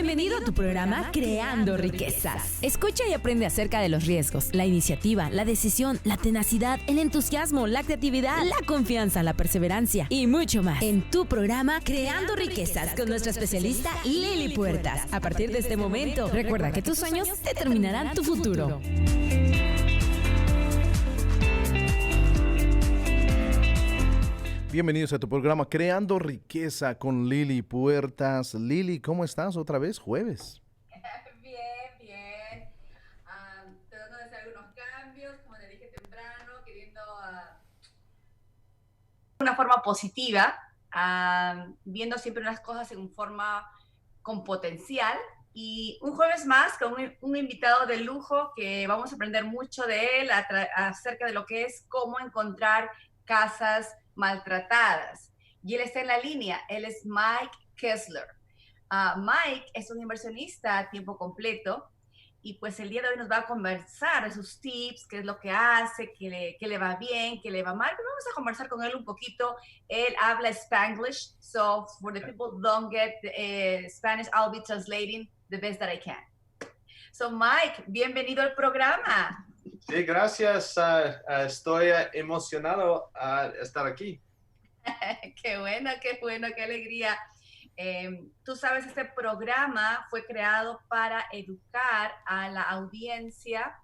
Bienvenido a tu programa Creando Riquezas. Escucha y aprende acerca de los riesgos, la iniciativa, la decisión, la tenacidad, el entusiasmo, la creatividad, la confianza, la perseverancia y mucho más en tu programa Creando Riquezas con nuestra especialista Lily Puertas. A partir de este momento, recuerda que tus sueños determinarán tu futuro. Bienvenidos a tu programa Creando Riqueza con Lily Puertas. Lily, ¿cómo estás? Otra vez jueves. Bien. Tratando de hacer algunos cambios, como te dije temprano, queriendo una forma positiva, viendo siempre las cosas en forma con potencial. Y un jueves más con un invitado de lujo que vamos a aprender mucho de él acerca de lo que es cómo encontrar casas maltratadas. Y él está en la línea, él es Mike Kessler. Mike es un inversionista a tiempo completo y pues el día de hoy nos va a conversar de sus tips, qué es lo que hace, qué le va bien, qué le va mal. Pero vamos a conversar con él un poquito. Él habla Spanglish, so for the people who don't get Spanish, I'll be translating the best that I can. So Mike, bienvenido al programa. Sí, gracias. Estoy emocionado a estar aquí. Qué bueno, qué alegría. Tú sabes, este programa fue creado para educar a la audiencia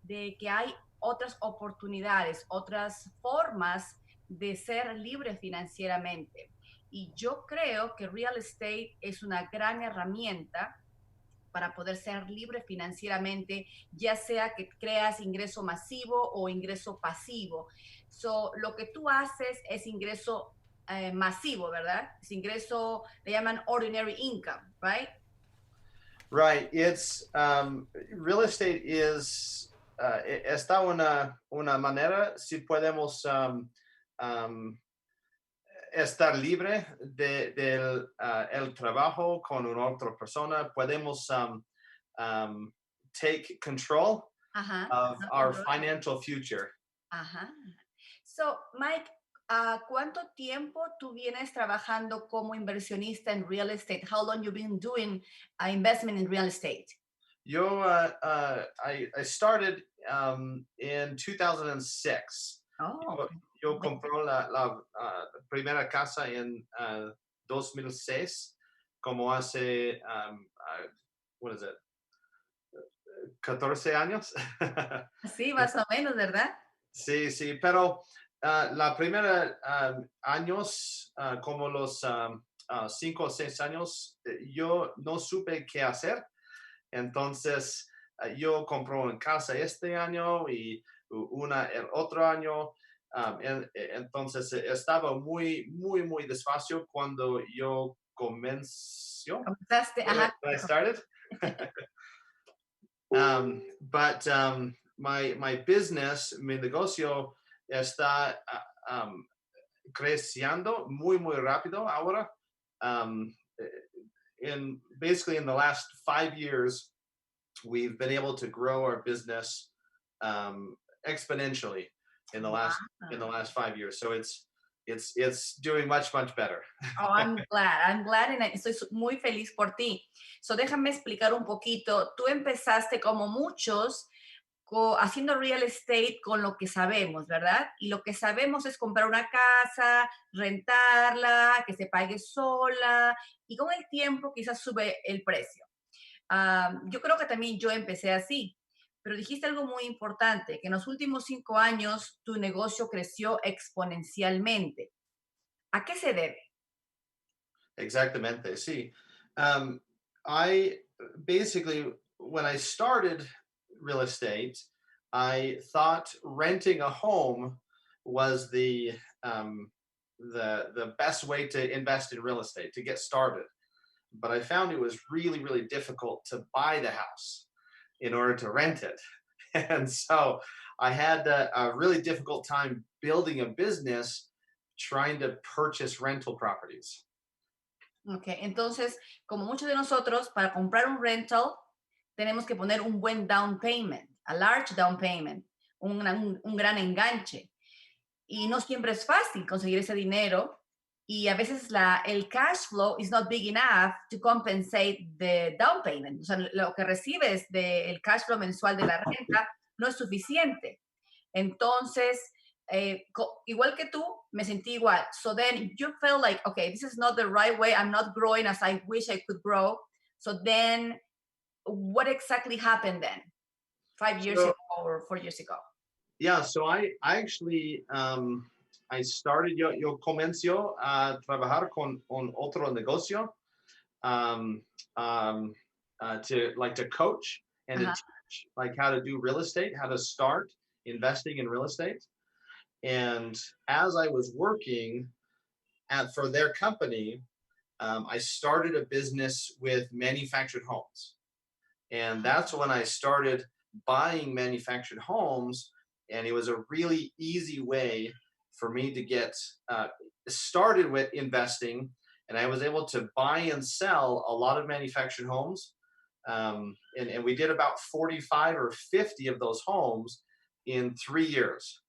de que hay otras oportunidades, otras formas de ser libre financieramente. Y yo creo que real estate es una gran herramienta para poder ser libre financieramente, ya sea que creas ingreso masivo o ingreso pasivo. So, lo que tú haces es ingreso masivo, ¿verdad? Es ingreso, le llaman ordinary income, right? Right. It's real estate is está una manera si podemos estar libre del el trabajo con una otra persona. Podemos take control of our financial future. So, Mike, ¿cuánto tiempo tú vienes trabajando como inversionista en real estate? How long you been doing investment in real estate? I started in 2006. Yo compré la primera casa en 2006, como hace, what is it, 14 años. Sí, más o menos, ¿verdad? Sí, pero la primera años, como los 5 o 6 años, yo no supe qué hacer. Entonces, yo compré una casa este año y una el otro año. Entonces, estaba muy despacio cuando yo comenzaste. When I started. But my business, mi negocio está creciendo muy rápido ahora. Basically in the last 5 years, we've been able to grow our business exponentially in the last 5 years. So it's doing much better. Oh, I'm glad, and estoy muy feliz por ti. So déjame explicar un poquito. Tú empezaste como muchos haciendo real estate con lo que sabemos, ¿verdad? Y lo que sabemos es comprar una casa, rentarla, que se pague sola, y con el tiempo quizás sube el precio. Yo creo que también yo empecé así, pero dijiste algo muy importante, que en los últimos 5 años tu negocio creció exponencialmente. ¿A qué se debe? Exactamente, sí. I basically, when I started real estate, I thought renting a home was the best way to invest in real estate, to get started. But I found it was really difficult to buy the house in order to rent it. And so I had a really difficult time building a business trying to purchase rental properties. Okay, entonces, como muchos de nosotros, para comprar un rental, tenemos que poner un buen down payment, a large down payment, un gran enganche. Y no siempre es fácil conseguir ese dinero y a veces el cash flow is not big enough to compensate the down payment. O sea, lo que recibes del cash flow mensual de la renta no es suficiente. Entonces, igual que tú, me sentí igual. So then you felt like, okay, this is not the right way. I'm not growing as I wish I could grow. So then what exactly happened then? 5 years ago or 4 years ago? Yeah, so I actually, I started, yo comencé a trabajar con otro negocio to coach and to teach like how to do real estate, how to start investing in real estate. And as I was working for their company, I started a business with manufactured homes. And that's when I started buying manufactured homes. And it was a really easy way for me to get started with investing. And I was able to buy and sell a lot of manufactured homes. And we did about 45 or 50 of those homes in 3 years.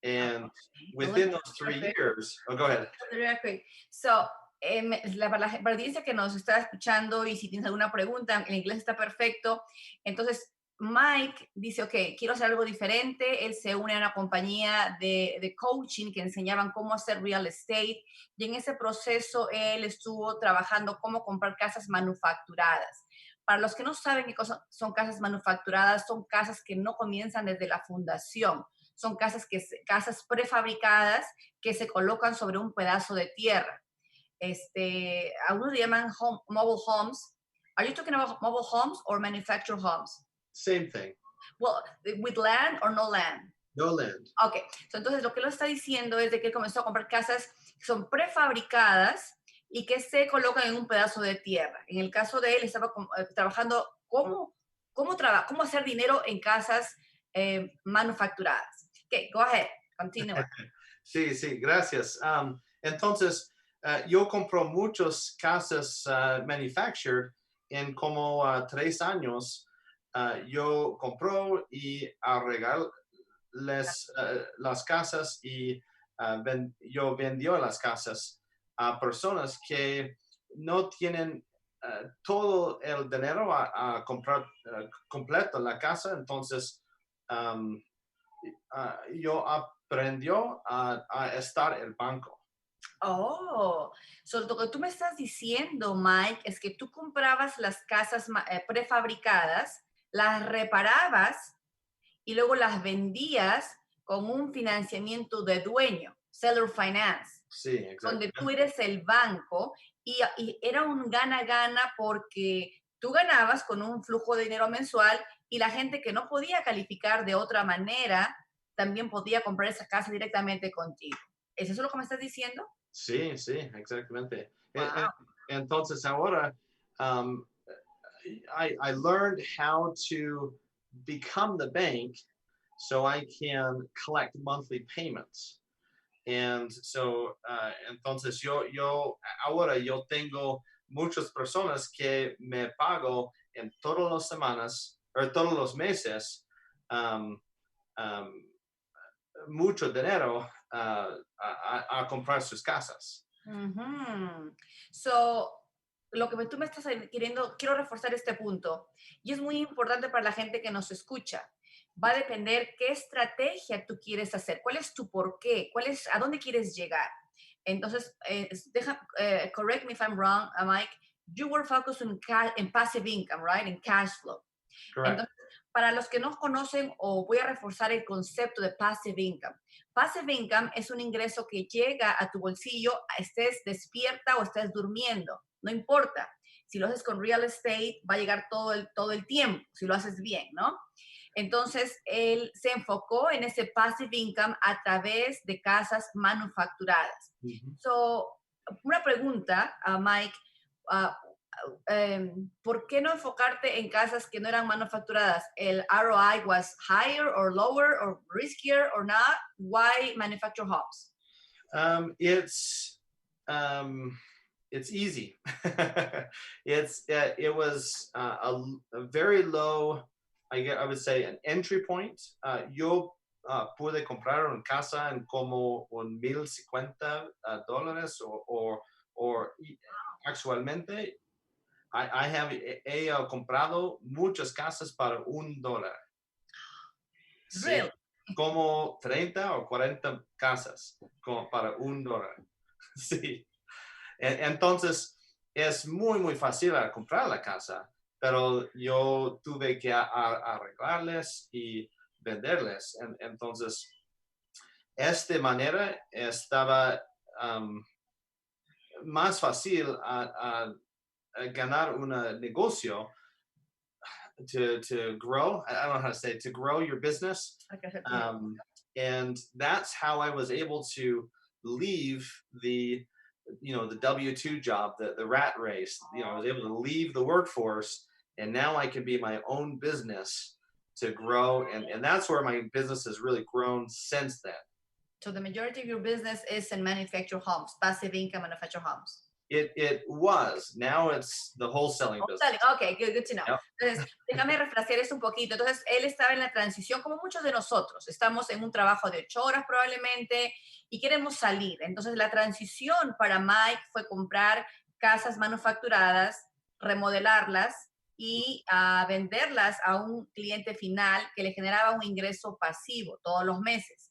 And within those 3 years, go ahead. Real quick. So, para la audiencia que nos está escuchando y si tienes alguna pregunta, el inglés está perfecto. Entonces, Mike dice, ok, quiero hacer algo diferente. Él se une a una compañía de coaching que enseñaban cómo hacer real estate y en ese proceso él estuvo trabajando cómo comprar casas manufacturadas. Para los que no saben qué son casas manufacturadas, son casas que no comienzan desde la fundación. Son casas prefabricadas que se colocan sobre un pedazo de tierra. Algunos le llaman mobile homes. Are you talking about mobile homes or manufactured homes? Same thing. Well, with land or no land? No land. Okay. So, entonces, lo que él está diciendo es de que él comenzó a comprar casas que son prefabricadas y que se colocan en un pedazo de tierra. En el caso de él, estaba trabajando cómo hacer dinero en casas manufacturadas. Okay, go ahead. Continue. Sí, gracias. Entonces, yo compro muchas casas manufactured en como 3 años. Yo compro y arreglo las casas y yo vendió las casas a personas que no tienen todo el dinero a comprar completo la casa. Entonces, yo aprendió a estar el banco. Oh, lo que tú me estás diciendo, Mike, es que tú comprabas las casas prefabricadas, las reparabas y luego las vendías con un financiamiento de dueño, seller finance. Sí, exacto. Donde tú eres el banco y era un gana-gana porque tú ganabas con un flujo de dinero mensual y la gente que no podía calificar de otra manera también podía comprar esa casa directamente contigo. ¿Es eso lo que me estás diciendo? Sí, exactamente. Wow. Entonces ahora, I learned how to become the bank so I can collect monthly payments. And so, entonces ahora yo tengo muchas personas que me pago en todas las semanas o todos los meses mucho dinero a comprar sus casas. So, lo que tú me estás queriendo, quiero reforzar este punto y es muy importante para la gente que nos escucha. Va a depender qué estrategia tú quieres hacer, cuál es tu porqué, a dónde quieres llegar. Entonces, correct me if I'm wrong, Mike, you were focused in passive income, right? In cash flow. Correct. Entonces, para los que no conocen, o voy a reforzar el concepto de passive income. Passive income es un ingreso que llega a tu bolsillo, estés despierta o estés durmiendo, no importa. Si lo haces con real estate, va a llegar todo el tiempo, si lo haces bien, ¿no? Entonces, él se enfocó en ese passive income a través de casas manufacturadas. So, una pregunta, Mike, ¿por qué no enfocarte en casas que no eran manufacturadas? ¿El ROI was higher or lower or riskier or not? Why manufactured homes? It's easy. It was a very low, I would say, an entry point. Yo pude comprar una casa en como $1,050 o actualmente he comprado muchas casas para $1. Sí, Really? como 30 o 40 casas como para $1. Sí. Entonces, es muy, muy fácil comprar la casa, pero yo tuve que arreglarles y venderles. Entonces, esta manera estaba más fácil a ganar un negocio to grow. I don't know how to say it, to grow your business. Okay. And that's how I was able to leave the W-2 job, the rat race. I was able to leave the workforce, and now I can be my own business to grow. And that's where my business has really grown since then. So the majority of your business is in manufactured homes, passive income manufactured homes. It was. Now it's the wholesaling business. Ok, good to know. Yep. Entonces, déjame refrasear eso un poquito. Entonces, él estaba en la transición, como muchos de nosotros. Estamos en un trabajo de 8 horas probablemente y queremos salir. Entonces, la transición para Mike fue comprar casas manufacturadas, remodelarlas y venderlas a un cliente final que le generaba un ingreso pasivo todos los meses.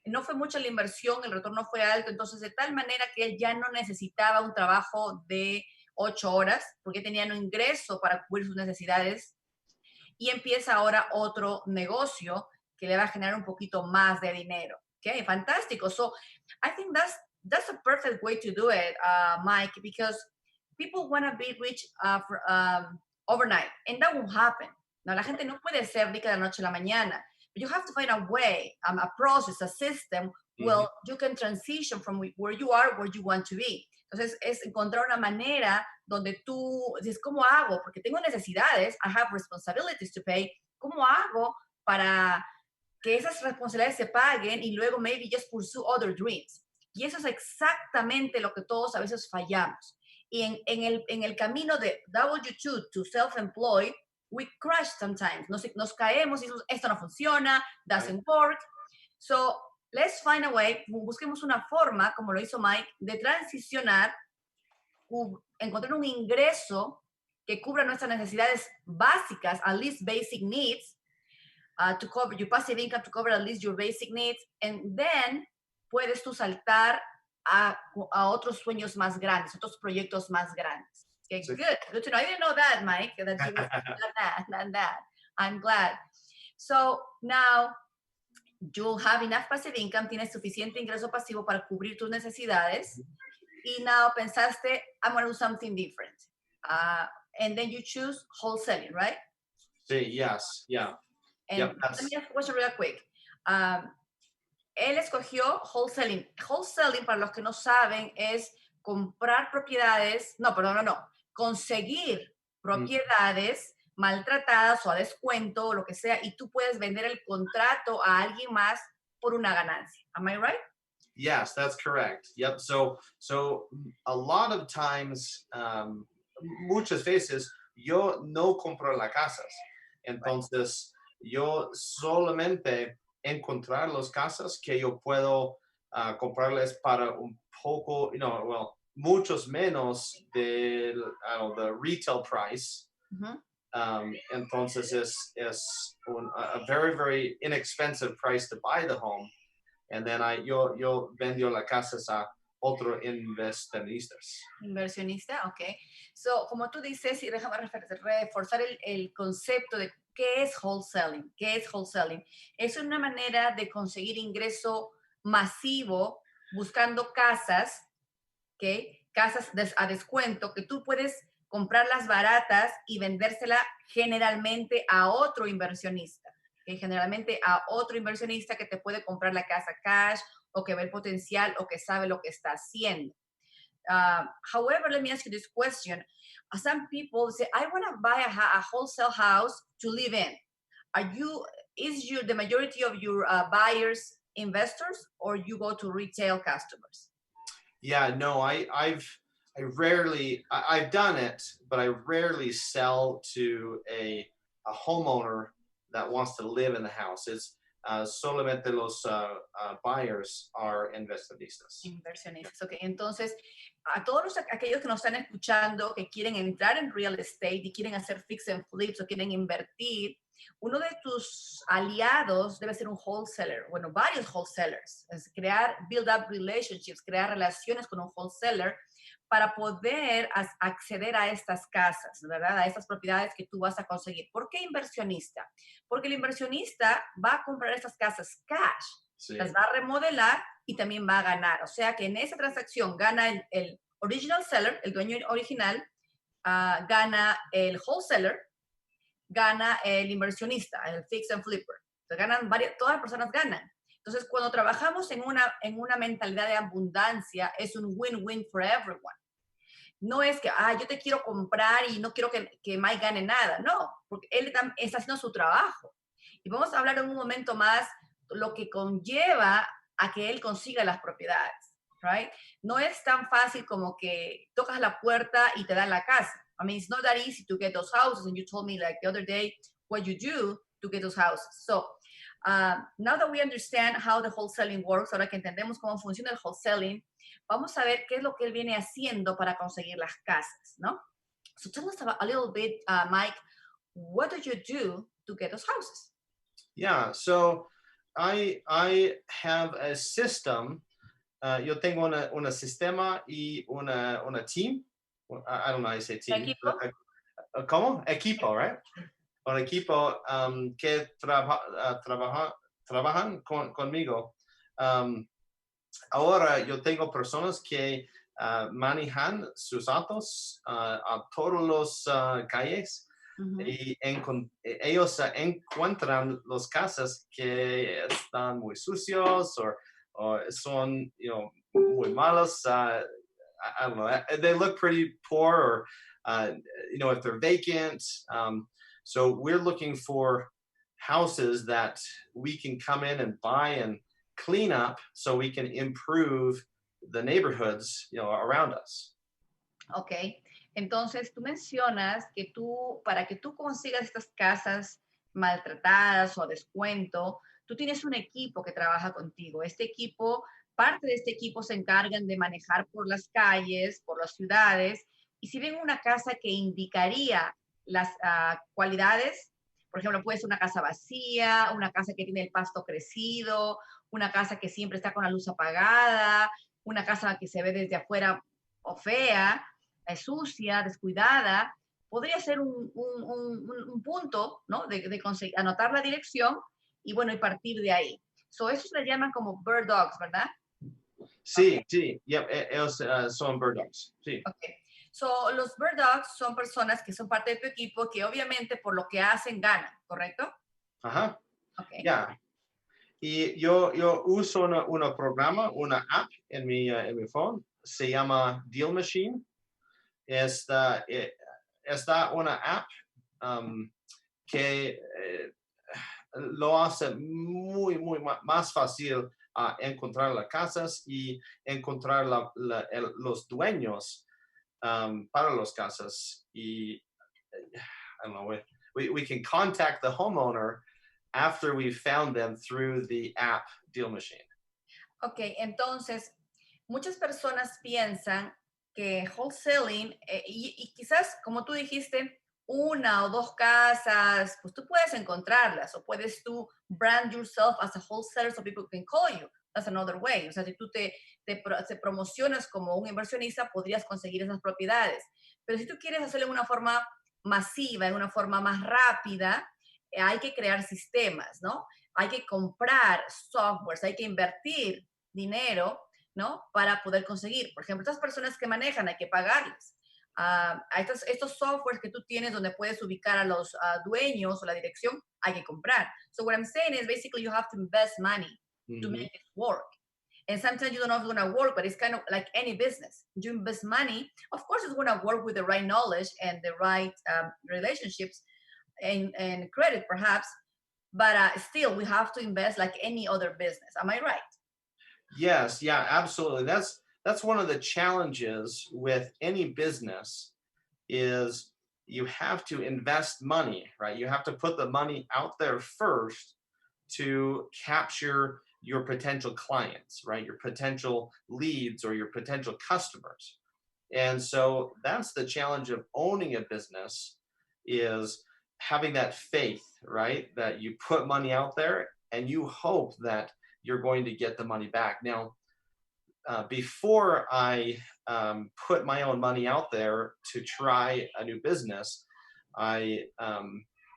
No fue mucha la inversión, el retorno fue alto, entonces de tal manera que él ya no necesitaba un trabajo de 8 horas, porque tenía un ingreso para cubrir sus necesidades, y empieza ahora otro negocio que le va a generar un poquito más de dinero. Okay, fantástico. So I think that's a perfect way to do it, Mike, because people want to be rich overnight, and that won't happen. No, la gente no puede ser rica de la noche a la mañana. You have to find a way, a process, a system where you can transition from where you are, where you want to be. Entonces, es encontrar una manera donde tú dices, ¿cómo hago? Porque tengo necesidades, I have responsibilities to pay. ¿Cómo hago para que esas responsabilidades se paguen y luego maybe just pursue other dreams? Y eso es exactamente lo que todos a veces fallamos. Y en el camino de W2 to self-employed, we crash sometimes. Nos caemos y decimos, esto no funciona, doesn't work. So, let's find a way, busquemos una forma, como lo hizo Mike, de transicionar, encontrar un ingreso que cubra nuestras necesidades básicas, at least basic needs, to cover your passive income, to cover at least your basic needs, and then puedes tú saltar a otros sueños más grandes, otros proyectos más grandes. Okay, sí. Good to know. I didn't know that, Mike, that you done that. I'm glad. So now you have enough passive income, tienes suficiente ingreso pasivo para cubrir tus necesidades, y now pensaste, I'm going to do something different. And then you choose wholesaling, right? Sí, yes, yeah. And yep, let me ask a question real quick. Él escogió wholesaling. Wholesaling, para los que no saben, es comprar propiedades, conseguir propiedades maltratadas o a descuento o lo que sea, y tú puedes vender el contrato a alguien más por una ganancia. Am I right? Yes, that's correct. Yep. So a lot of times, muchas veces, yo no compro las casas. Entonces, yo solamente encontrar las casas que yo puedo comprarles para un poco, muchos menos del the retail price. Entonces es a very, very inexpensive price to buy the home. And then yo vendo las casas a otros inversionistas. Inversionista, ok. So, como tú dices, y déjame reforzar el concepto de qué es wholesaling. ¿Qué es wholesaling? Es una manera de conseguir ingreso masivo buscando casas, ¿okay? Casas a descuento que tú puedes comprarlas baratas y vendérsela generalmente a otro inversionista. ¿Okay? Generalmente a otro inversionista que te puede comprar la casa cash o que ve el potencial o que sabe lo que está haciendo. However, let me ask you this question. Some people say, I want to buy a wholesale house to live in. Is the majority of your buyers investors, or you go to retail customers? Yeah, no, I've done it, but I rarely sell to a homeowner that wants to live in the house. solamente los buyers are inversionistas. Inversionistas, ok. Entonces, a todos aquellos que nos están escuchando, que quieren entrar en real estate y quieren hacer fix and flips o quieren invertir, uno de tus aliados debe ser un wholesaler, bueno, varios wholesalers. Es crear, build up relationships, crear relaciones con un wholesaler para poder acceder a estas casas, ¿verdad? A estas propiedades que tú vas a conseguir. ¿Por qué inversionista? Porque el inversionista va a comprar estas casas cash, Sí. las va a remodelar y también va a ganar. O sea que en esa transacción gana el original seller, el dueño original, gana el wholesaler, gana el inversionista, el fix and flipper. Entonces ganan todas las personas ganan. Entonces, cuando trabajamos en una mentalidad de abundancia, es un win-win for everyone. No es que, yo te quiero comprar y no quiero que Mike gane nada. No, porque él está haciendo su trabajo. Y vamos a hablar en un momento más lo que conlleva a que él consiga las propiedades, right? No es tan fácil como que tocas la puerta y te dan la casa. I mean, it's not that easy to get those houses. And you told me like the other day what you do to get those houses. So now that we understand how the wholesaling works, ahora que entendemos cómo funciona el wholesaling, vamos a ver qué es lo que él viene haciendo para conseguir las casas, ¿no? So tell us a little bit, Mike, what do you do to get those houses? Yeah, so I have a system. Yo tengo una sistema y una team. I don't know how you say team. Equipo. ¿Cómo? Equipo, right? Un equipo que trabajan conmigo. Ahora yo tengo personas que manejan sus autos a todos los calles. Uh-huh. Y ellos encuentran las casas que están muy sucios o son, muy malas. I don't know. They look pretty poor, or if they're vacant. So we're looking for houses that we can come in and buy and clean up, so we can improve the neighborhoods, around us. Okay. Entonces, tú mencionas que para que tú consigas estas casas maltratadas o a descuento, tú tienes un equipo que trabaja contigo. Parte de este equipo se encargan de manejar por las calles, por las ciudades, y si ven una casa que indicaría las cualidades, por ejemplo, puede ser una casa vacía, una casa que tiene el pasto crecido, una casa que siempre está con la luz apagada, una casa que se ve desde afuera o fea, sucia, descuidada, podría ser un punto, ¿no? de conseguir, anotar la dirección y partir de ahí. So, eso se le llaman como bird dogs, ¿verdad? Sí, okay. Sí, yep, ellos son bird dogs, sí. Okay. So, los bird dogs son personas que son parte de tu equipo que obviamente por lo que hacen ganan, ¿correcto? Ajá. Okay. Yeah. Y yo uso una programa, una app en mi phone, se llama Deal Machine. Está una app que lo hace muy, muy más fácil encontrar las casas y encontrar los dueños para las casas. Y I don't know, we can contact the homeowner after we found them through the app Deal Machine. Ok, entonces, muchas personas piensan que wholesaling, y quizás, como tú dijiste, una o dos casas, pues tú puedes encontrarlas, o puedes tú brand yourself as a wholesaler so people can call you. That's another way. O sea, si tú te promocionas como un inversionista, podrías conseguir esas propiedades. Pero si tú quieres hacerlo de una forma masiva, de una forma más rápida, hay que crear sistemas, ¿no? Hay que comprar softwares, hay que invertir dinero, ¿no? Para poder conseguir. Por ejemplo, estas personas que manejan, hay que pagarles. A estos softwares que tú tienes donde puedes ubicar a los dueños o la dirección, hay que comprar. So what I'm saying is basically you have to invest money to make it work. And sometimes you don't know if it's going to work, but it's kind of like any business. You invest money. Of course, it's going to work with the right knowledge and the right relationships and credit, perhaps. But still, we have to invest like any other business. Am I right? Yes, yeah, absolutely. That's one of the challenges with any business is you have to invest money, right? You have to put the money out there first to capture your potential clients, right? Your potential leads or your potential customers. And so that's the challenge of owning a business, is having that faith, right? That you put money out there and you hope that you're going to get the money back. Now, before I put my own money out there to try a new business, I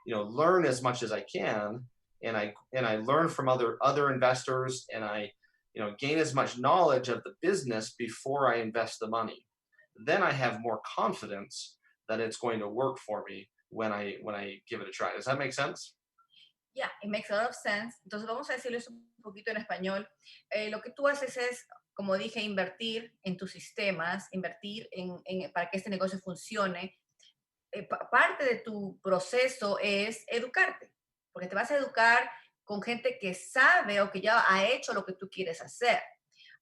learn as much as I can, and I learn from other investors, and I gain as much knowledge of the business before I invest the money. Then I have more confidence that it's going to work for me when I give it a try. Does that make sense? Yeah, it makes a lot of sense. Entonces vamos a decirlo eso un poquito en español. Lo que tú haces es, como dije, invertir en tus sistemas, invertir para que este negocio funcione. Parte de tu proceso es educarte, porque te vas a educar con gente que sabe o que ya ha hecho lo que tú quieres hacer.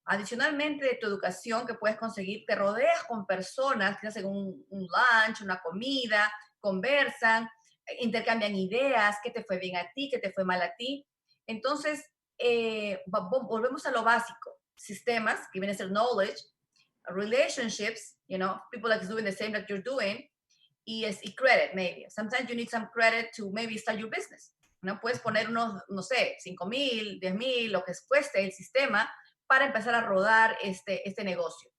Adicionalmente de tu educación que puedes conseguir, te rodeas con personas que hacen un lunch, una comida, conversan, intercambian ideas, qué te fue bien a ti, qué te fue mal a ti. Entonces, volvemos a lo básico. Sistemas, que viene a ser knowledge, relationships, people that is doing the same that you're doing, y credit, maybe. Sometimes you need some credit to maybe start your business. ¿No? Puedes poner unos, no sé, 5,000, 10,000, lo que cueste el sistema para empezar a rodar este negocio.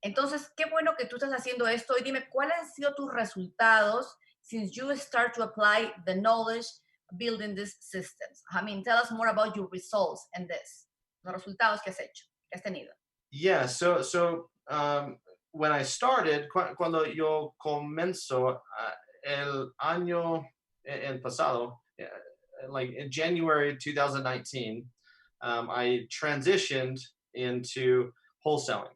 Entonces, qué bueno que tú estás haciendo esto. Y dime, ¿cuáles han sido tus resultados since you start to apply the knowledge building these systems? I mean, tell us more about your results and this. Los resultados que has hecho, que has tenido. Yeah, so when I started, cuando yo comenzo el año el pasado, like in January 2019, I transitioned into wholesaling.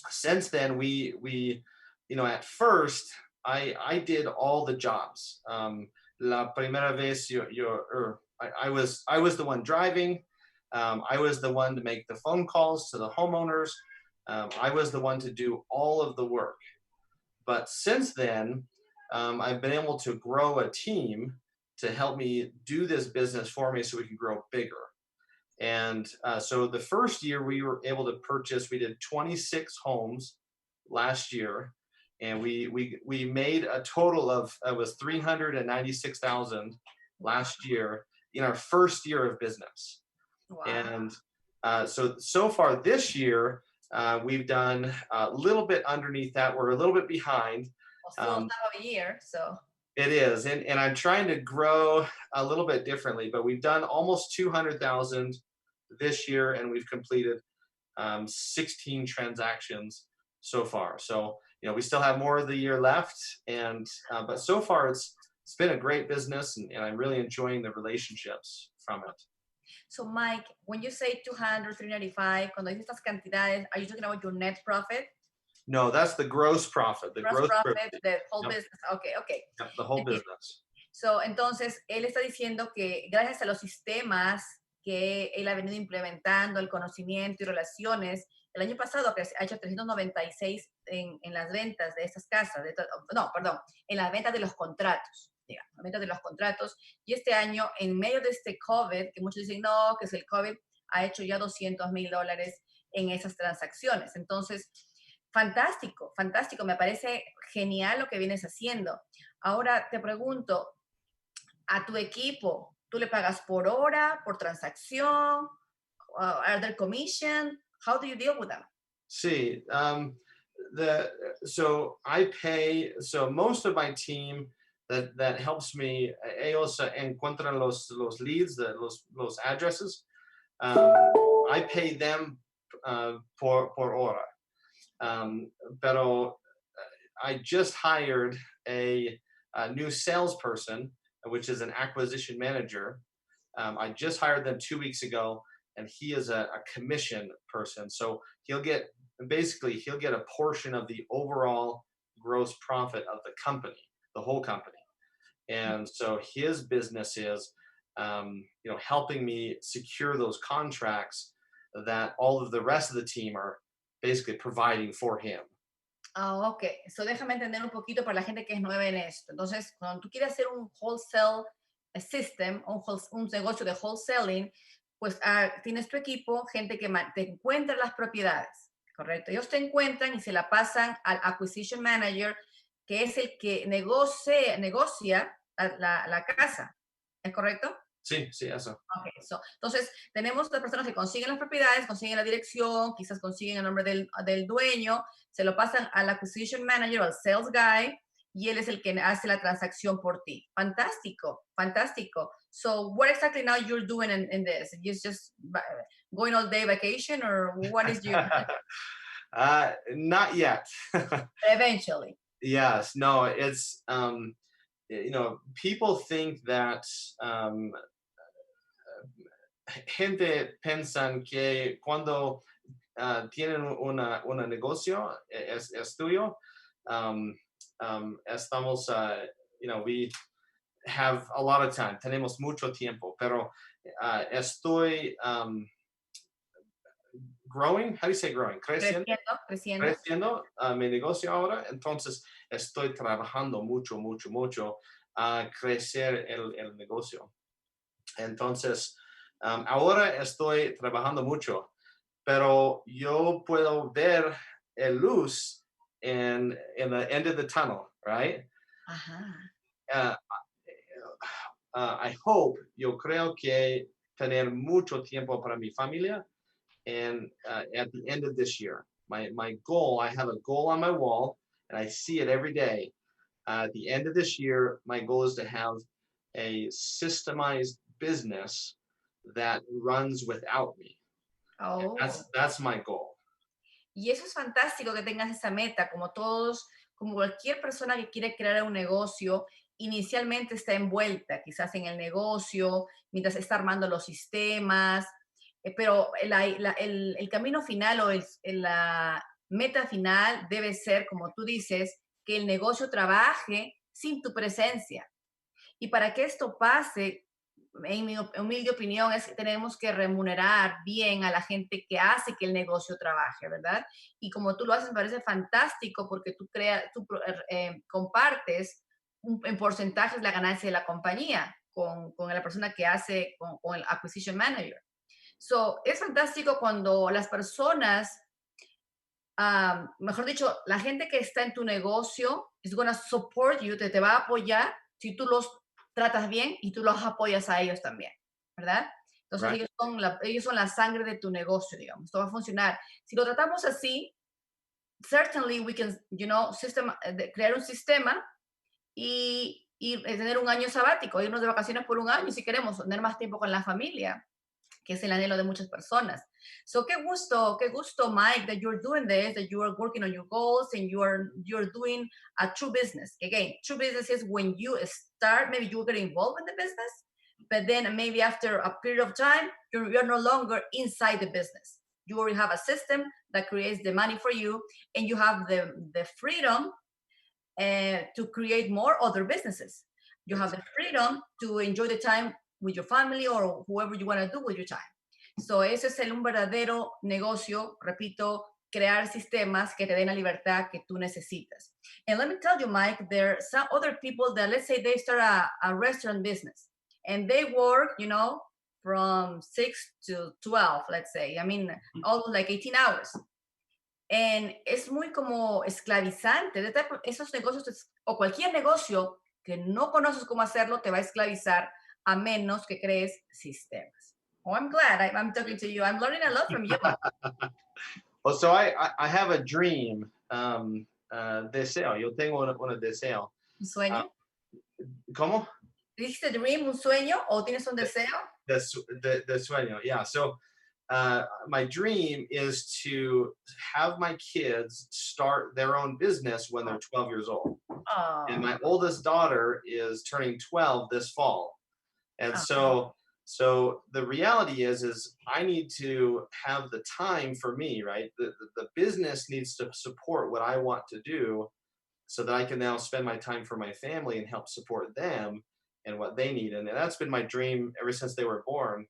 Since then, we at first, I did all the jobs. La primera vez, I was the one driving. I was the one to make the phone calls to the homeowners. I was the one to do all of the work. But since then, I've been able to grow a team to help me do this business for me so we can grow bigger. And so the first year we were able to purchase, we did 26 homes last year. And we made a total of, it was $396,000 last year in our first year of business. Wow. And so far this year, we've done a little bit underneath that. We're a little bit behind. Well, still not a year, so. It is, and I'm trying to grow a little bit differently, but we've done almost 200,000 this year, and we've completed 16 transactions so far. So, we still have more of the year left, and but so far it's been a great business, and I'm really enjoying the relationships from it. So, Mike, when you say 200, 395, cuando dices estas cantidades, are you talking about your net profit? No, that's the gross profit. The gross profit, the whole business. Okay. Yep, the whole business. So, entonces, él está diciendo que gracias a los sistemas que él ha venido implementando, el conocimiento y relaciones, el año pasado ha hecho 396 en las ventas de estas casas. En las ventas de los contratos. Digamos, las ventas de los contratos. Y este año, en medio de este COVID, que muchos dicen, no, que es el COVID, ha hecho ya $200,000 en esas transacciones. Entonces, fantástico, me parece genial lo que vienes haciendo. Ahora te pregunto, a tu equipo, ¿tú le pagas por hora, por transacción? Are there commission? How do you deal with them? Sí, so I pay, so most of my team that helps me, ellos encuentran los leads, los addresses. I pay them por hora. Pero I just hired a new salesperson, which is an acquisition manager. I just hired them 2 weeks ago, and he is a commission person. So he'll get a portion of the overall gross profit of the company, the whole company. And so his business is, helping me secure those contracts that all of the rest of the team are basically providing for him. Ok. So déjame entender un poquito para la gente que es nueva en esto. Entonces, cuando tú quieres hacer un wholesale system, un negocio de wholesaling, pues tienes tu equipo, gente que te encuentra las propiedades, ¿correcto? Ellos te encuentran y se la pasan al acquisition manager, que es el que negocia la casa, ¿es correcto? Sí, sí, eso. Okay, entonces, tenemos las personas que consiguen las propiedades, consiguen la dirección, quizás consiguen el nombre del dueño, se lo pasan al acquisition manager o al sales guy, y él es el que hace la transacción por ti. Fantástico, fantástico. So, what exactly now you're doing in this? You just going all day vacation, or what is your Not yet. eventually? Yes, no, it's people think that gente piensan que cuando tienen una negocio es tuyo. Estamos, we have a lot of time, tenemos mucho tiempo, pero estoy growing, how do you say growing? Creciendo mi negocio ahora, entonces estoy trabajando mucho a crecer el negocio. Entonces, ahora estoy trabajando mucho, pero yo puedo ver el luz in the end of the tunnel, right? Uh, I hope, yo creo que tener mucho tiempo para mi familia, and at the end of this year, my goal, I have a goal on my wall, and I see it every day. At the end of this year, my goal is to have a systemized business that runs without me. Oh. That's my goal. Y eso es fantástico que tengas esa meta, como todos, como cualquier persona que quiere crear un negocio, inicialmente está envuelta quizás en el negocio, mientras está armando los sistemas, pero el camino final o la meta final debe ser, como tú dices, que el negocio trabaje sin tu presencia. Y para que esto pase, en mi humilde opinión, es que tenemos que remunerar bien a la gente que hace que el negocio trabaje, ¿verdad? Y como tú lo haces, me parece fantástico porque tú compartes en porcentajes la ganancia de la compañía con la persona que hace, con el acquisition manager. So, es fantástico cuando las personas, mejor dicho, la gente que está en tu negocio is going to support you, te va a apoyar si tú los tratas bien y tú los apoyas a ellos también, ¿verdad? Entonces Right. ellos son la sangre de tu negocio, digamos. Esto va a funcionar. Si lo tratamos así, certainly we can, crear un sistema y tener un año sabático, irnos de vacaciones por un año si queremos, tener más tiempo con la familia, que es el anhelo de muchas personas. So, qué gusto, Mike, that you're doing this, that you are working on your goals and you're doing a true business. Again, true business is when you start, maybe you get involved in the business, but then maybe after a period of time, you're no longer inside the business. You already have a system that creates the money for you, and you have the freedom to create more other businesses. You have the freedom to enjoy the time with your family or whoever you want to do with your time. So, ese es un verdadero negocio, repito, crear sistemas que te den la libertad que tú necesitas. And let me tell you, Mike, there are some other people that, let's say they start a restaurant business and they work, from 6 to 12, let's say. I mean, almost like 18 hours. And es muy como esclavizante. Esos negocios, o cualquier negocio que no conoces cómo hacerlo, te va a esclavizar a menos que crees sistemas. Oh, I'm glad I'm talking to you. I'm learning a lot from you. Well, so I have a dream, deseo. Yo tengo un deseo. ¿Un sueño? ¿Cómo? ¿Dijiste dream, un sueño, o tienes un deseo? The sueño, yeah. So my dream is to have my kids start their own business when they're 12 years old. Oh. And my oldest daughter is turning 12 this fall. And so the reality is I need to have the time for me, right? The business needs to support what I want to do so that I can now spend my time for my family and help support them and what they need. And that's been my dream ever since they were born.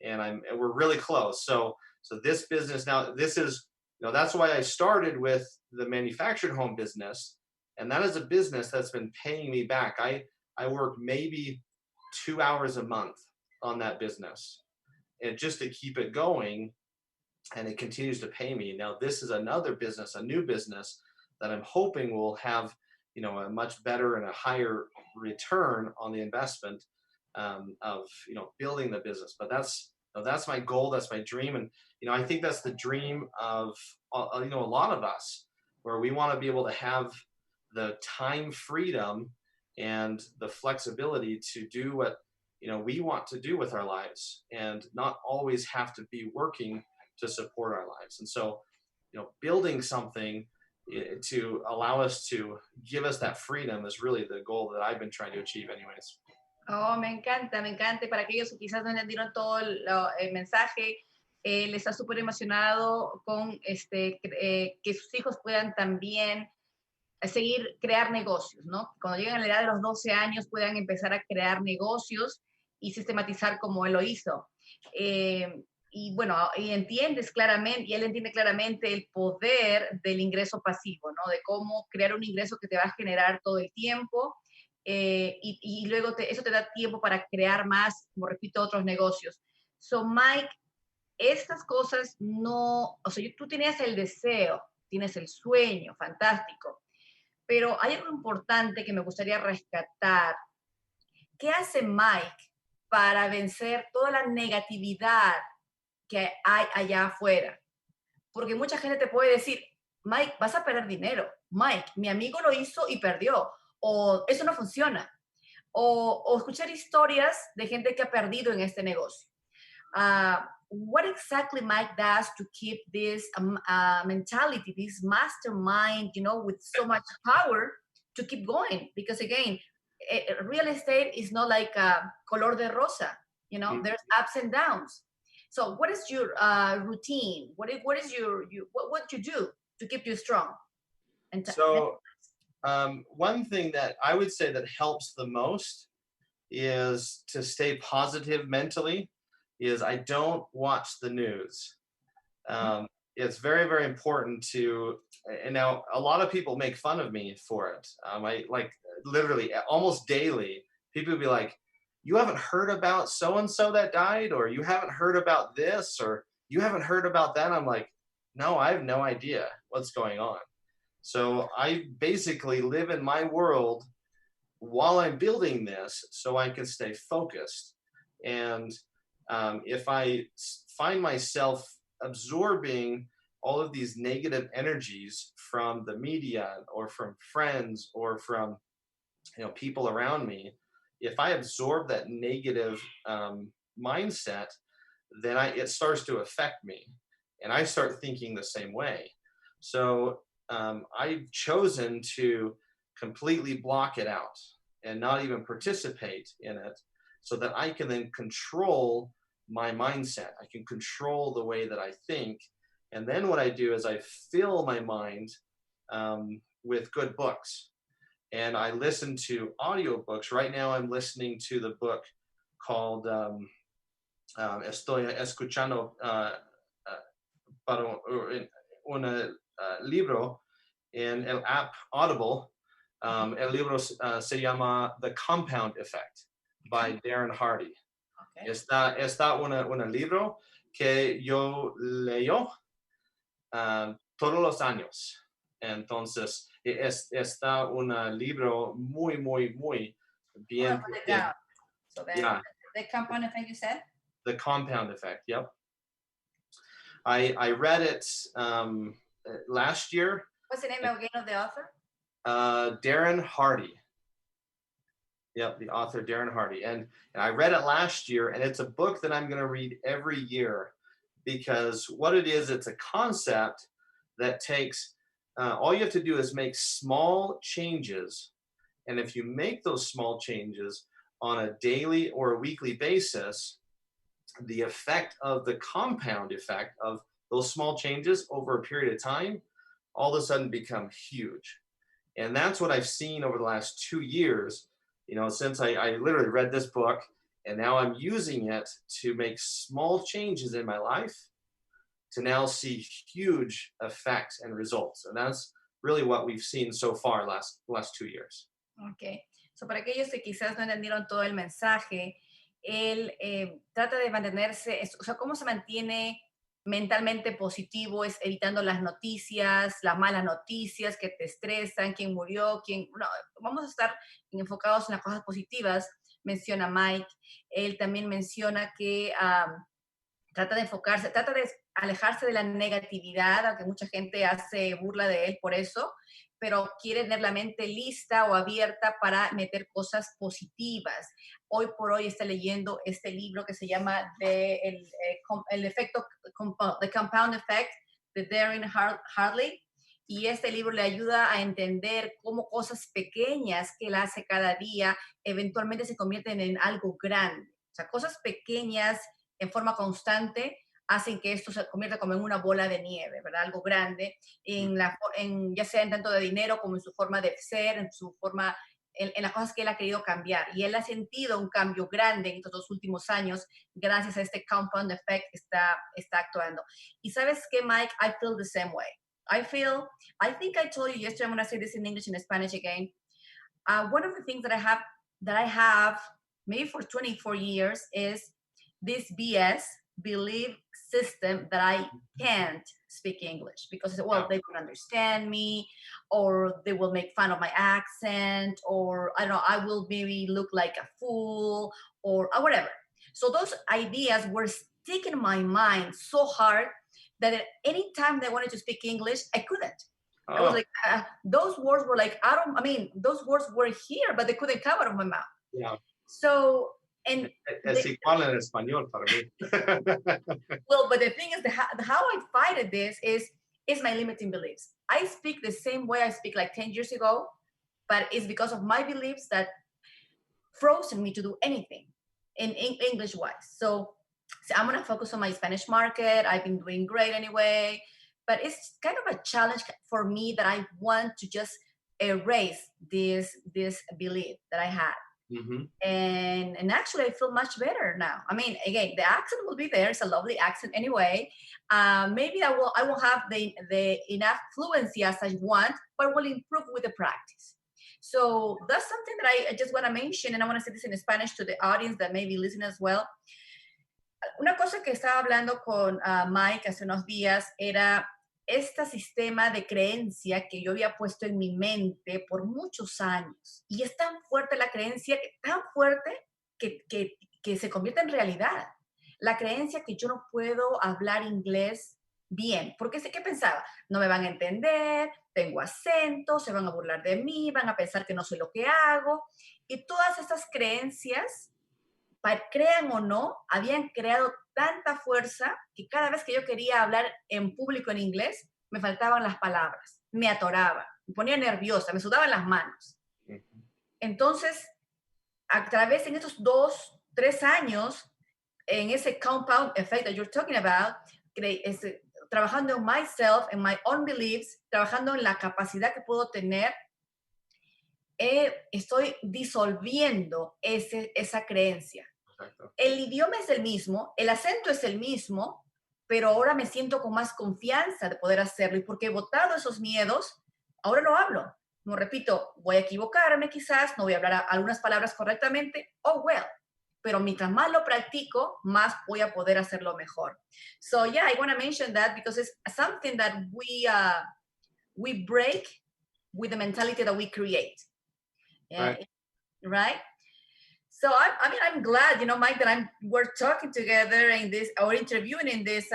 And we're really close. So this business now, this is, that's why I started with the manufactured home business. And that is a business that's been paying me back. I work maybe 2 hours a month on that business, and just to keep it going, and it continues to pay me. Now this is another business, a new business that I'm hoping will have, a much better and a higher return on the investment, of building the business. But that's my goal, that's my dream. And I think that's the dream of a lot of us, where we want to be able to have the time freedom and the flexibility to do what we want to do with our lives, and not always have to be working to support our lives. And so building something to allow us to give us that freedom is really the goal that I've been trying to achieve anyways. Oh, me encanta, me encanta. Y para aquellos que quizás no entendieron todo el mensaje, él está súper emocionado con que sus hijos puedan también seguir crear negocios, ¿no? Cuando lleguen a la edad de los 12 años puedan empezar a crear negocios y sistematizar como él lo hizo. Y bueno, y entiendes claramente, y él entiende claramente el poder del ingreso pasivo, ¿no? De cómo crear un ingreso que te va a generar todo el tiempo, y luego eso te da tiempo para crear más, como repito, otros negocios. So, Mike, estas cosas no, o sea, tú tenías el deseo, tienes el sueño, fantástico, pero hay algo importante que me gustaría rescatar. ¿Qué hace Mike para vencer toda la negatividad que hay allá afuera? Porque mucha gente te puede decir, Mike, vas a perder dinero. Mike, mi amigo lo hizo y perdió. O eso no funciona. O escuchar historias de gente que ha perdido en este negocio. What exactly Mike does to keep this mentality, this mastermind, with so much power to keep going? Because again, real estate is not like color de rosa. There's ups and downs. So what is your routine? What is what you do to keep you strong? One thing that I would say that helps the most is to stay positive mentally, is I don't watch the news. It's very, very important and now a lot of people make fun of me for it. I literally almost daily, people will be like, you haven't heard about so-and-so that died, or you haven't heard about this, or you haven't heard about that. I'm like, no, I have no idea what's going on. So I basically live in my world while I'm building this so I can stay focused. And if I find myself absorbing all of these negative energies from the media or from friends or from people around me, if I absorb that negative mindset, then it starts to affect me, and I start thinking the same way. So I've chosen to completely block it out and not even participate in it, so that I can then control my mindset. I can control the way that I think. And then what I do is I fill my mind with good books. And I listen to audiobooks. Right now I'm listening to the book called Estoy escuchando para un libro en el app Audible. El libro se llama The Compound Effect by Darren Hardy. Okay. Está un libro que yo leo todos los años. Entonces, está un libro muy, muy, muy bien. So the compound effect, you said? The Compound Effect, yep. I read it last year. What's the name again of the author? Darren Hardy. Yep, the author Darren Hardy. And I read it last year, and it's a book that I'm going to read every year, because what it is, it's a concept that takes, all you have to do is make small changes. And if you make those small changes on a daily or a weekly basis, the effect of the compound effect of those small changes over a period of time, all of a sudden become huge. And that's what I've seen over the last 2 years, since I literally read this book, and now I'm using it to make small changes in my life to now see huge effects and results. And that's really what we've seen so far last 2 years. Okay. So, para aquellos que quizás no entendieron todo el mensaje, él trata de mantenerse, o sea, cómo se mantiene mentalmente positivo es evitando las noticias, las malas noticias que te estresan, quién murió, quién... No, vamos a estar enfocados en las cosas positivas, menciona Mike. Él también menciona que trata de enfocarse, trata de alejarse de la negatividad, aunque mucha gente hace burla de él por eso, pero quiere tener la mente lista o abierta para meter cosas positivas. Hoy por hoy está leyendo este libro que se llama el efecto, The Compound Effect, de Darren Hartley, y este libro le ayuda a entender cómo cosas pequeñas que él hace cada día eventualmente se convierten en algo grande. O sea, cosas pequeñas en forma constante hacen que esto se convierta como en una bola de nieve, ¿verdad? Algo grande, ya sea en tanto de dinero como en su forma de ser, en su forma, en las cosas que él ha querido cambiar. Y él ha sentido un cambio grande en estos 2 últimos años gracias a este compound effect que está actuando. Y ¿sabes qué, Mike? I feel the same way. I think I told you yesterday, I'm going to say this in English and Spanish again. One of the things that I have maybe for 24 years is this BS belief system that I can't speak English because, well, they won't understand me, or they will make fun of my accent, or I don't know, I will maybe look like a fool, or whatever. So those ideas were sticking in my mind so hard that at any time they wanted to speak English, I couldn't. Oh. I was like, those words were like, those words were here, but they couldn't come out of my mouth. Yeah. So, es igual en español para mí. Well, but the thing is, how I fight this is my limiting beliefs. I speak the same way I speak like 10 years ago, but it's because of my beliefs that frozen me to do anything in English-wise. So I'm going to focus on my Spanish market. I've been doing great anyway, but it's kind of a challenge for me that I want to just erase this belief that I had. Mm-hmm. And actually I feel much better now. I mean, again, the accent will be there. It's a lovely accent anyway. Maybe I won't have the enough fluency as I want, but will improve with the practice. So that's something that I just want to mention, and I want to say this in Spanish to the audience that may be listening as well. Una cosa que estaba hablando con Mike hace unos días era este sistema de creencia que yo había puesto en mi mente por muchos años. Y es tan fuerte la creencia, tan fuerte que se convierte en realidad. La creencia que yo no puedo hablar inglés bien. Porque sé que pensaba, no me van a entender, tengo acento, se van a burlar de mí, van a pensar que no sé lo que hago. Y todas estas creencias, crean o no, habían creado tanta fuerza que cada vez que yo quería hablar en público en inglés, me faltaban las palabras, me atoraba, me ponía nerviosa, me sudaban las manos. Entonces, a través de estos 2-3 años, en ese compound effect that you're talking about, trabajando en myself, en my own beliefs, trabajando en la capacidad que puedo tener, estoy disolviendo esa creencia. Exacto. El idioma es el mismo, el acento es el mismo, pero ahora me siento con más confianza de poder hacerlo, y porque he botado esos miedos, ahora lo hablo. Como repito, voy a equivocarme quizás, no voy a hablar algunas palabras correctamente, oh well, pero mientras más lo practico, más voy a poder hacerlo mejor. So yeah, I want to mention that because it's something that we break with the mentality that we create. Right? So I'm glad, Mike, that we're talking together in this, or interviewing in this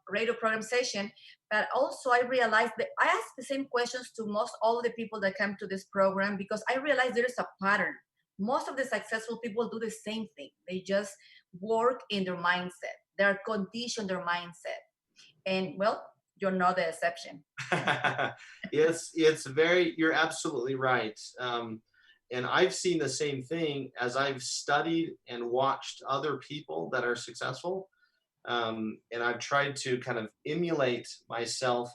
radio program session. But also I realized that I ask the same questions to most all the people that come to this program, because I realize there is a pattern. Most of the successful people do the same thing. They just work in their mindset. They're conditioned their mindset. And well, you're not the exception. You're absolutely right. And I've seen the same thing as I've studied and watched other people that are successful. And I've tried to kind of emulate myself,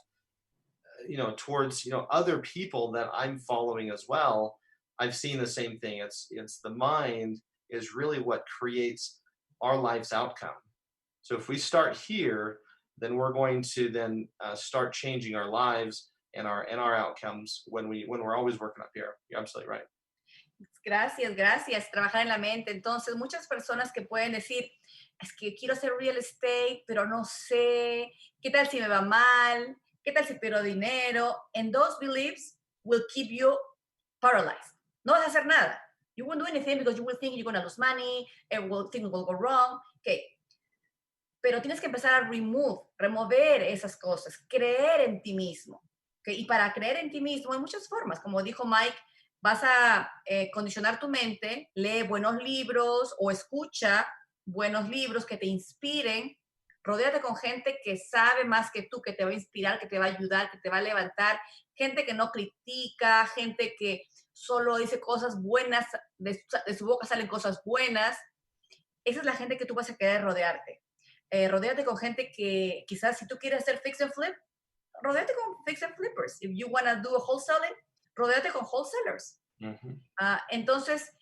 towards, other people that I'm following as well. I've seen the same thing. It's the mind is really what creates our life's outcome. So if we start here, then we're going to then start changing our lives our outcomes when we're always working up here. You're absolutely right. Gracias, gracias. Trabajar en la mente. Entonces, muchas personas que pueden decir, es que quiero hacer real estate, pero no sé, ¿qué tal si me va mal? ¿Qué tal si pierdo dinero? And those beliefs will keep you paralyzed. No vas a hacer nada. You won't do anything because you will think you're going to lose money, and will think it will go wrong. Okay. Pero tienes que empezar a remover esas cosas, creer en ti mismo. ¿Okay? Y para creer en ti mismo hay muchas formas. Como dijo Mike, vas a condicionar tu mente, lee buenos libros o escucha buenos libros que te inspiren. Rodéate con gente que sabe más que tú, que te va a inspirar, que te va a ayudar, que te va a levantar. Gente que no critica, gente que solo dice cosas buenas, de su boca salen cosas buenas. Esa es la gente que tú vas a querer rodearte. Rodéate con gente que quizás si tú quieres hacer fix and flip, rodéate con fix and flippers. If you want to do a wholesaling, rodéate con wholesalers. Mm-hmm. Entonces,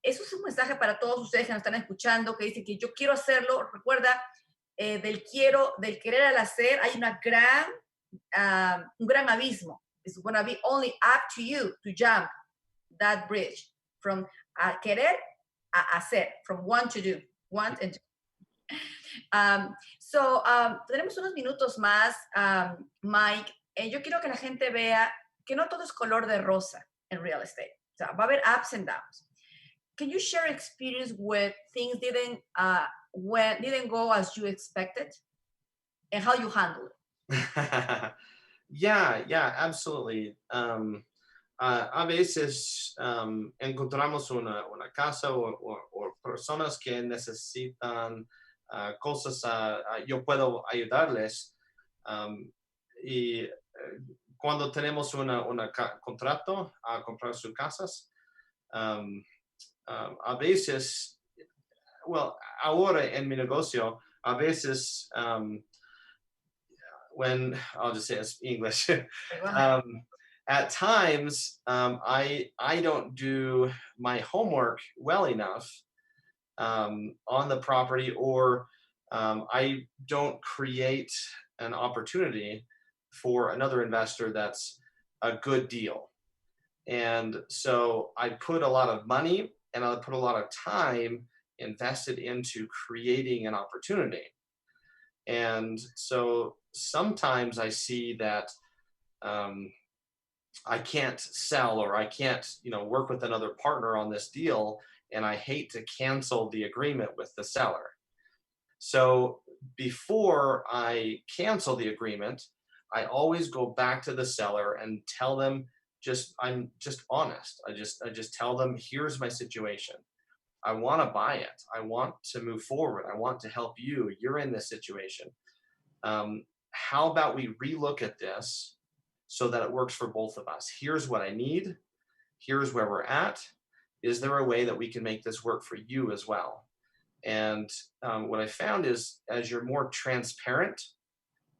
eso es un mensaje para todos ustedes que nos están escuchando, que dicen que yo quiero hacerlo. Recuerda, del querer al hacer, hay un gran abismo. It's going to be only up to you to jump that bridge from querer a hacer, from want to do, want and do. Tenemos unos minutos más, Mike. Yo quiero que la gente vea que no todo es color de rosa en real estate. O sea, va a haber ups and downs. Can you share experience where things didn't go as you expected and how you handle it? Yeah, absolutely. A veces encontramos una casa o personas que necesitan cosas, yo puedo ayudarles. Y cuando tenemos un contrato a comprar sus casas, a veces, ahora en mi negocio, a veces, I'll just say it's English, at times, I don't do my homework well enough on the property, or I don't create an opportunity for another investor that's a good deal. And so I put a lot of money and I put a lot of time invested into creating an opportunity. And so sometimes I see that I can't sell, or I can't, work with another partner on this deal, and I hate to cancel the agreement with the seller. So before I cancel the agreement, I always go back to the seller and tell them, I'm just honest. I just tell them, here's my situation. I want to buy it. I want to move forward. I want to help you. You're in this situation. How about we relook at this so that it works for both of us? Here's what I need. Here's where we're at. Is there a way that we can make this work for you as well? And what I found is, as you're more transparent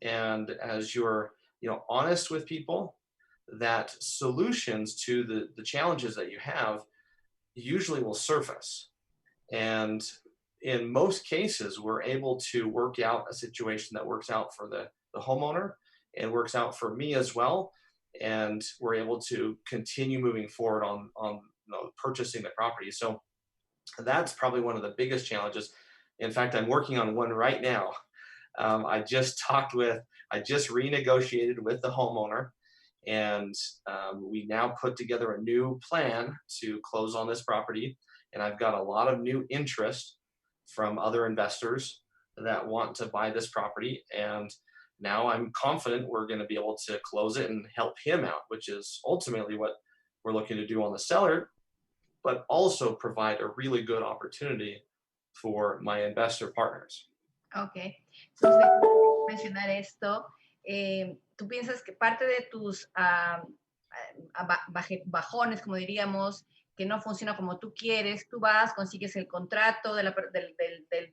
and as you're honest with people, that solutions to the challenges that you have usually will surface. And in most cases, we're able to work out a situation that works out for the homeowner and works out for me as well. And we're able to continue moving forward on purchasing the property. So that's probably one of the biggest challenges. In fact, I'm working on one right now. I just renegotiated with the homeowner, and we now put together a new plan to close on this property. And I've got a lot of new interest from other investors that want to buy this property. And now I'm confident we're going to be able to close it and help him out, which is ultimately what we're looking to do on the seller, but also provide a really good opportunity for my investor partners. Okay. Entonces, mencionar esto, tú piensas que parte de tus bajones, como diríamos, que no funciona como tú quieres, tú vas, consigues el contrato del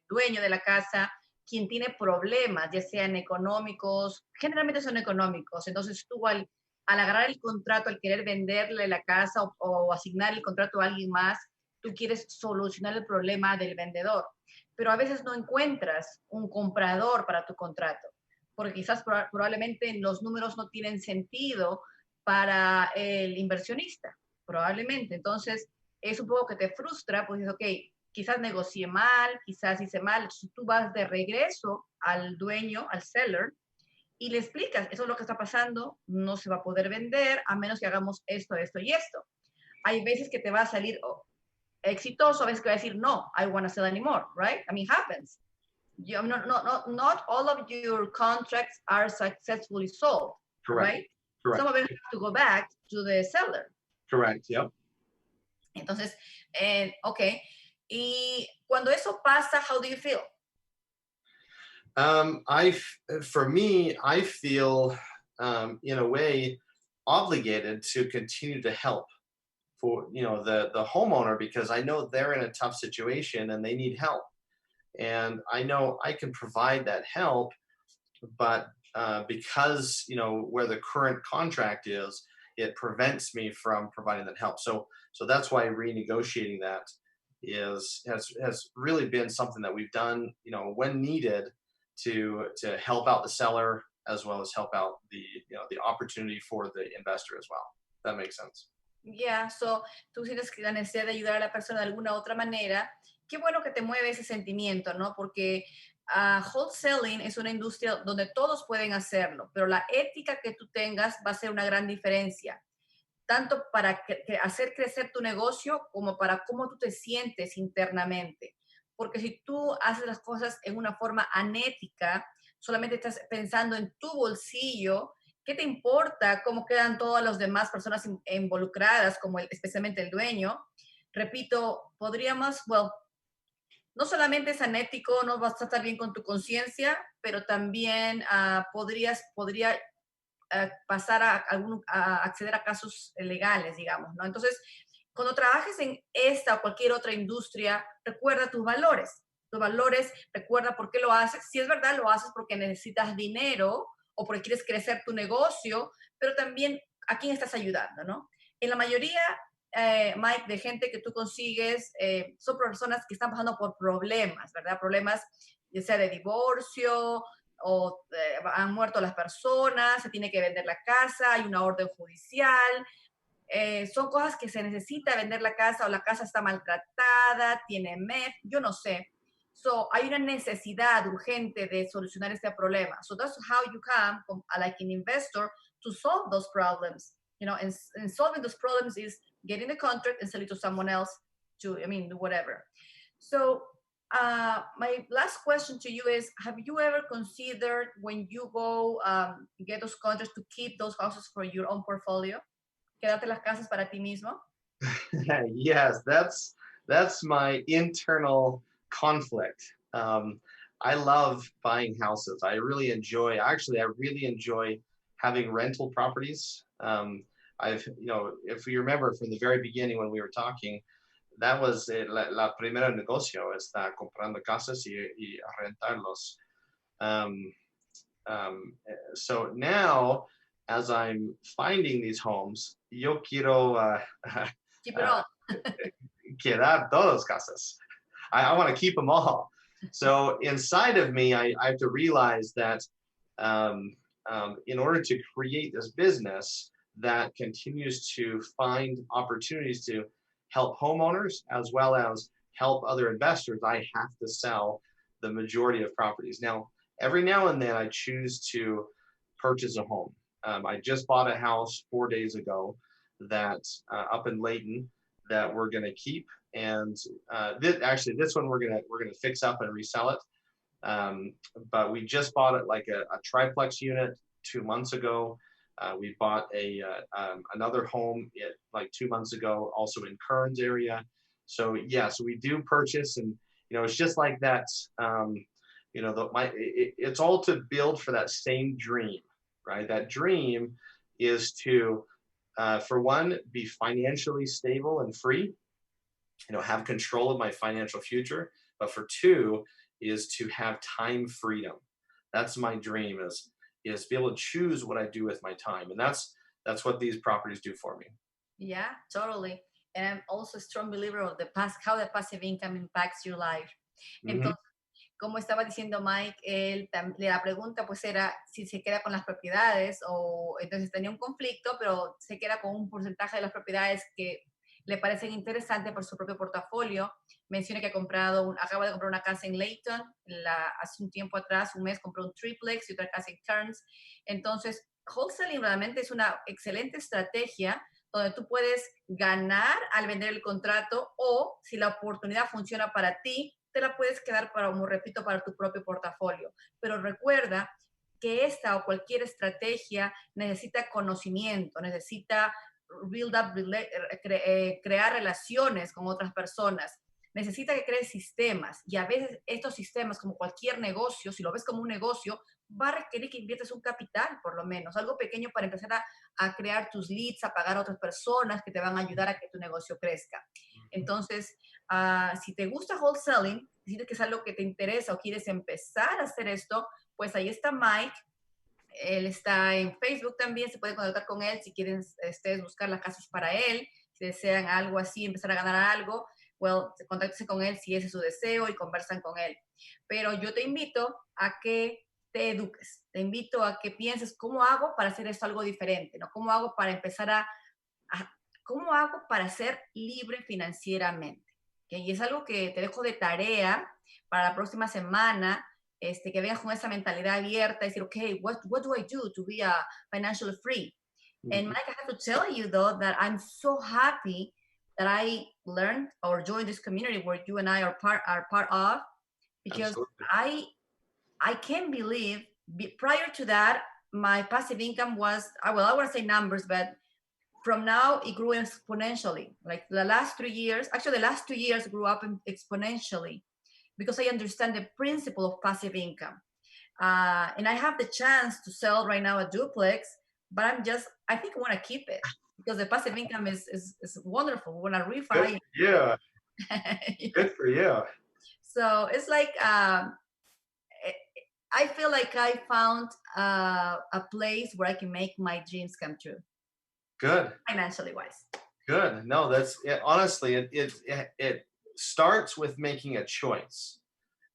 dueño de la casa, quien tiene problemas, ya sean económicos, generalmente son económicos. Entonces tú al agarrar el contrato, al querer venderle la casa o asignar el contrato a alguien más, tú quieres solucionar el problema del vendedor. Pero a veces no encuentras un comprador para tu contrato. porque quizás probablemente los números no tienen sentido para el inversionista, probablemente. Entonces, es un poco que te frustra, pues dices, ok, quizás negocié mal, quizás hice mal. Entonces, tú vas de regreso al dueño, al seller, y le explicas, eso es lo que está pasando, no se va a poder vender a menos que hagamos esto, esto y esto. Hay veces que te va a salir exitoso, a veces que va a decir, no, I want to sell anymore, right? I mean, happens. Not all of your contracts are successfully sold, Correct. right? Correct. Some of them have to go back to the seller. Correct. Yep. Entonces, okay. Y cuando eso pasa, how do you feel? For me, I feel in a way obligated to continue to help for the homeowner, because I know they're in a tough situation and they need help, and I know I can provide that help, but because where the current contract is, it prevents me from providing that help. So that's why renegotiating that has really been something that we've done when needed to help out the seller as well as help out the opportunity for the investor as well. That makes sense. Yeah, so tú tienes la necesidad de ayudar a la persona de alguna otra manera. Qué bueno que te mueve ese sentimiento, ¿no? Porque wholesaling es una industria donde todos pueden hacerlo, pero la ética que tú tengas va a ser una gran diferencia, tanto para hacer crecer tu negocio como para cómo tú te sientes internamente. Porque si tú haces las cosas en una forma anética, solamente estás pensando en tu bolsillo, ¿qué te importa cómo quedan todas las demás personas involucradas, como especialmente el dueño? Repito, podríamos, no solamente es anético, no vas a estar bien con tu conciencia, pero también podría pasar a acceder a casos legales, digamos, ¿no? Entonces, cuando trabajes en esta o cualquier otra industria, recuerda tus valores. Tus valores, recuerda por qué lo haces. Si es verdad, lo haces porque necesitas dinero o porque quieres crecer tu negocio, pero también a quién estás ayudando, ¿no? En la mayoría, Mike, de gente que tú consigues, son personas que están pasando por problemas, ¿verdad? Problemas ya sea de divorcio, o han muerto las personas, se tiene que vender la casa, hay una orden judicial, son cosas que se necesita vender la casa o la casa está maltratada, tiene MEF, yo no sé. So, hay una necesidad urgente de solucionar este problema. So that's how you come, like an investor, to solve those problems. And solving those problems is getting the contract and sell it to someone else to, do whatever. So my last question to you is, have you ever considered when you go get those contracts to keep those houses for your own portfolio? Quédate las casas para ti mismo. Yes, that's my internal conflict. I love buying houses. I really enjoy having rental properties. If you remember from the very beginning when we were talking, that was la primera negocio, está comprando casas y rentarlos. So now, as I'm finding these homes, yo quiero quedar todas casas. I want to keep them all. So inside of me, I have to realize that in order to create this business that continues to find opportunities to help homeowners as well as help other investors, I have to sell the majority of properties. Now, every now and then I choose to purchase a home. I just bought a house 4 days ago that up in Layton that we're going to keep, and this one we're gonna fix up and resell it. But we just bought it like a triplex unit 2 months ago. We bought another home like 2 months ago, also in Kearns area. So yes, we do purchase, and it's just like that. It's all to build for that same dream, right? That dream is to, for one, be financially stable and free, have control of my financial future. But for two, is to have time freedom. That's my dream, is be able to choose what I do with my time. And that's what these properties do for me. Yeah, totally. And I'm also a strong believer of how the passive income impacts your life. Mm-hmm. Entonces, como estaba diciendo Mike, la pregunta pues era si se queda con las propiedades o entonces tenía un conflicto, pero se queda con un porcentaje de las propiedades que le parecen interesantes por su propio portafolio. Menciona que acaba de comprar una casa en Layton, hace un tiempo atrás, un mes, compró un triplex y otra casa en Kearns. Entonces, wholesaling realmente es una excelente estrategia donde tú puedes ganar al vender el contrato o si la oportunidad funciona para ti, te la puedes quedar como repito, para tu propio portafolio. Pero recuerda que esta o cualquier estrategia necesita conocimiento, necesita crear relaciones con otras personas, necesita que crees sistemas y a veces estos sistemas, como cualquier negocio, si lo ves como un negocio, va a requerir que inviertes un capital, por lo menos, algo pequeño para empezar a crear tus leads, a pagar a otras personas que te van a ayudar a que tu negocio crezca. Entonces, si te gusta wholesaling, si sientes que es algo que te interesa o quieres empezar a hacer esto, pues ahí está Mike. Él está en Facebook también, se puede contactar con él si quieren buscar las casas para él, si desean algo así, empezar a ganar algo, contáctese con él si ese es su deseo y conversan con él. Pero yo te invito a que te eduques, te invito a que pienses cómo hago para hacer esto algo diferente, ¿no? ¿Cómo hago para empezar cómo hago para ser libre financieramente? ¿Okay? Y es algo que te dejo de tarea para la próxima semana, que vengas con esa mentalidad abierta y decir, okay, what do I do to be financially free? And Mike, I have to tell you though that I'm so happy that I learned or joined this community where you and I are part of, because Absolutely. I can't believe prior to that my passive income was I want to say numbers, but from now it grew exponentially. Like the last 2 years grew up exponentially because I understand the principle of passive income. And I have the chance to sell right now a duplex, but I think I want to keep it because the passive income is wonderful. We want to refi. Yeah. Good for you. So it's like, I feel like I found a place where I can make my dreams come true. Good. Financially wise. Good. No, that's it. Honestly, it starts with making a choice.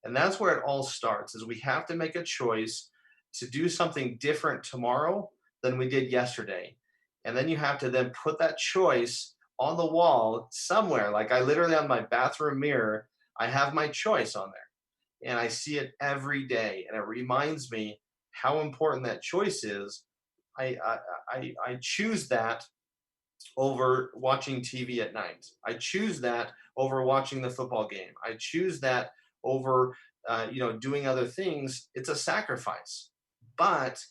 And that's where it all starts, is we have to make a choice to do something different tomorrow than we did yesterday. And then you have to then put that choice on the wall somewhere. Like I literally on my bathroom mirror, I have my choice on there. And I see it every day. And it reminds me how important that choice is. I choose that over watching TV at night. I choose that over watching the football game. I choose that over doing other things. It's a sacrifice, but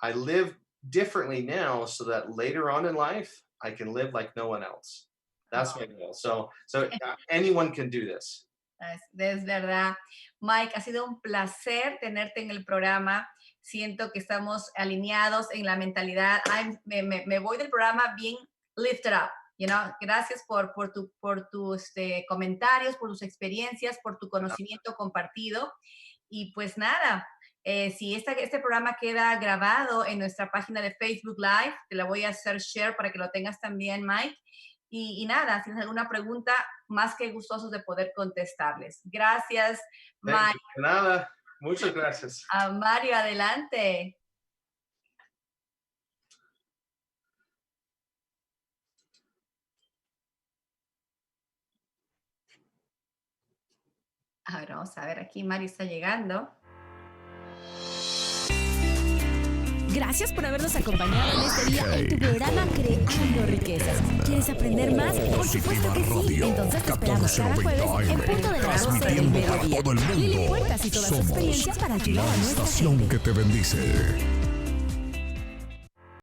I live differently now so that later on in life I can live like no one else. That's my goal. So anyone can do this. Es verdad. Mike, ha sido un placer tenerte en el programa. Siento que estamos alineados en la mentalidad. Me voy del programa bien lifted up. Gracias por tus comentarios, por tus experiencias, por tu conocimiento compartido. Y pues nada, si este programa queda grabado en nuestra página de Facebook Live, te la voy a hacer share para que lo tengas también, Mike. Y nada, si tienes alguna pregunta, más que gustosos de poder contestarles. Gracias, Mike. Nada, muchas gracias. Mario, adelante. Ahora vamos a ver, aquí Mario está llegando. Gracias por habernos acompañado en este día en tu programa Creando Riquezas. ¿Quieres aprender más? Por supuesto que sí. Entonces te esperamos cada jueves en punto de las 12 del mediodía. Lily Puertas y todas sus experiencias para ayudar a nuestra gente. Que te bendice.